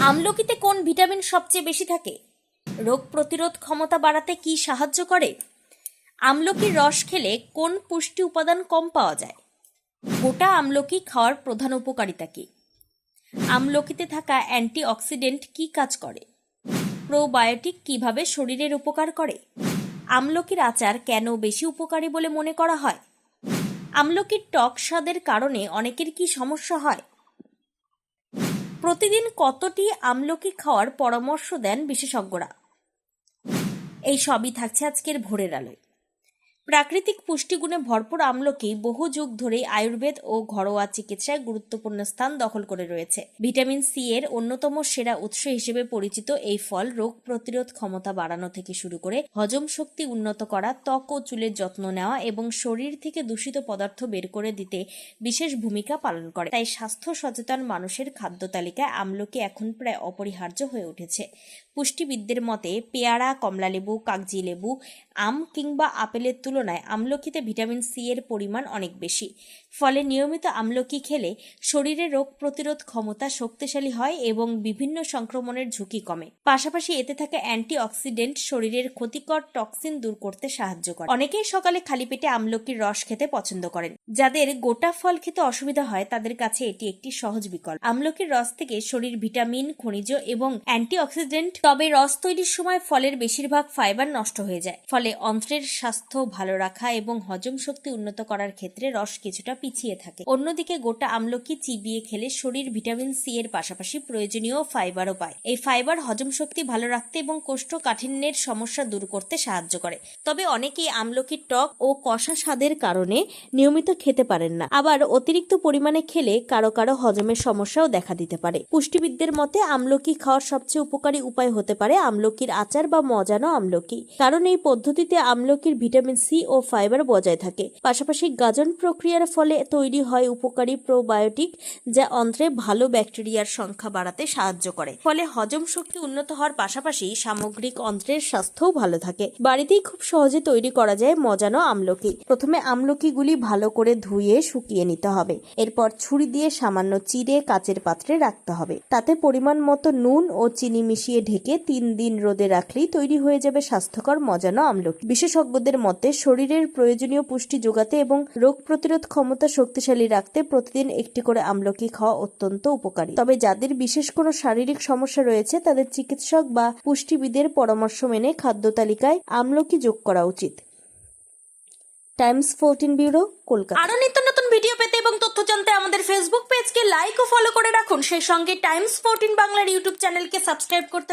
আমলকিতে কোন ভিটামিন সবচেয়ে বেশি থাকে? রোগ প্রতিরোধ ক্ষমতা বাড়াতে কি সাহায্য করে? আমলকির রস খেলে কোন পুষ্টি উপাদান কম পাওয়া যায়? গোটা আমলকি খাওয়ার প্রধান উপকারিতা কি? আমলকিতে থাকা অ্যান্টিঅক্সিডেন্ট কি কাজ করে? প্রোবায়োটিক কিভাবে শরীরের উপকার করে? আমলকির আচার কেন বেশি উপকারী বলে মনে করা হয়? আমলকির টক স্বাদের কারণে অনেকের কি সমস্যা হয়? প্রতিদিন কতটি আমলকি খাওয়ার পরামর্শ দেন বিশেষজ্ঞরা? এই সবই থাকছে আজকের ভোরের আলোয়। প্রাকৃতিক পুষ্টিগুণে ভরপুর আমলকি বহু যুগ ধরেই আয়ুর্বেদ ও ঘরোয়া চিকিৎসায় গুরুত্বপূর্ণ স্থান দখল করে রয়েছে। ভিটামিন সি এর অন্যতম সেরা উৎস হিসেবে পরিচিত এই ফল রোগ প্রতিরোধ ক্ষমতা বাড়ানো থেকে শুরু করে হজম শক্তি উন্নত করা, ত্বক ও চুলের যত্ন নেওয়া এবং শরীর থেকে দূষিত পদার্থ বের করে দিতে বিশেষ ভূমিকা পালন করে। তাই স্বাস্থ্য সচেতন মানুষের খাদ্য তালিকায় আমলকি এখন প্রায় অপরিহার্য হয়ে উঠেছে। পুষ্টিবিদদের মতে পেয়ারা, কমলালেবু, কাগজি লেবু, আম কিংবা আপেলের তুলনায় আমলকিতে ভিটামিন সি এর পরিমাণ অনেক বেশি। ফলে নিয়মিত আমলকি খেলে শরীরের রোগ প্রতিরোধ ক্ষমতা শক্তিশালী হয় এবং বিভিন্ন সংক্রমণের ঝুঁকি কমে। পাশাপাশি এতে থাকা অ্যান্টিঅক্সিডেন্ট শরীরের ক্ষতিকর টক্সিন দূর করতে সাহায্য করে। অনেকেই সকালে খালি পেটে আমলকির রস খেতে পছন্দ করেন। যাদের গোটা ফল খেতে অসুবিধা হয় তাদের কাছে এটি একটি সহজ বিকল্প। আমলকির রস থেকে শরীর ভিটামিন, খনিজ এবং অ্যান্টিঅক্সিডেন্ট, তবে রস তৈরির সময় ফলের বেশিরভাগ ফাইবার নষ্ট হয়ে যায়। ফলে অন্ত্রের স্বাস্থ্য ভালো রাখা এবং হজম শক্তি উন্নত করার ক্ষেত্রে রস কিছুটা পিছিয়ে থাকে। অন্যদিকে গোটা আমলকি চিবিয়ে খেলে শরীর ভিটামিন সি এর পাশাপাশি প্রয়োজনীয় ফাইবারও পায়। এই ফাইবার হজম শক্তি ভালো রাখতে এবং কোষ্ঠকাঠিন্যের সমস্যা দূর করতে সাহায্য করে। তবে অনেকেই আমলকির টক ও কষা স্বাদের কারণে নিয়মিত খেতে পারেন না। আবার অতিরিক্ত পরিমাণে খেলে কারো কারো হজমের সমস্যাও দেখা দিতে পারে। পুষ্টিবিদদের মতে আমলকি খাওয়ার সবচেয়ে উপকারী উপায় হতে পারে আমলকির আচার বা মজানো আমলকি, কারণ এই পদ্ধতিতে আমলকির ভিটামিন সি ও ফাইবার বজায় থাকে। পাশাপাশি গাজন প্রক্রিয়ার ফলে তৈরি হয় উপকারী প্রোবায়োটিক, যা অন্ত্রে ভালো ব্যাকটেরিয়ার সংখ্যা বাড়াতে সাহায্য করে। ফলে হজম শক্তি উন্নত হওয়ার পাশাপাশি সামগ্রিক অন্ত্রের স্বাস্থ্যও ভালো থাকে। বাড়িতেই খুব সহজে তৈরি করা যায় মজানো আমলকি। প্রথমে আমলকিগুলি ভালো করে ধুয়ে শুকিয়ে নিতে হবে। এরপর ছুরি দিয়ে সামান্য চিড়ে কাচের পাত্রে রাখতে হবে। তাতে পরিমাণ মতো নুন ও চিনি মিশিয়ে ঢেকে 3 দিন রোদে রাখলেই তৈরি হয়ে যাবে স্বাস্থ্যকর মজানো আমলকি। বিশেষজ্ঞদের মতে শরীরের প্রয়োজনীয় পুষ্টি যোগাতে এবং রোগ প্রতিরোধ ক্ষমতা শক্তিশালী রাখতে প্রতিদিন একটি করে আমলকি খাওয়া অত্যন্ত উপকারী। তবে যাদের বিশেষ কোনো শারীরিক সমস্যা রয়েছে তাদের চিকিৎসক বা পুষ্টিবিদের পরামর্শ মেনে খাদ্য তালিকায় আমলকি যোগ করা উচিত। Times 14 bureau, Kolkata. আরো নিত্য নতুন ভিডিও পেতে এবং তথ্য জানতে আমাদের ফেসবুক পেজকে লাইক ও ফলো করে রাখুন। সেই সঙ্গে টাইমস 14 বাংলার ইউটিউব চ্যানেলকে সাবস্ক্রাইব করতে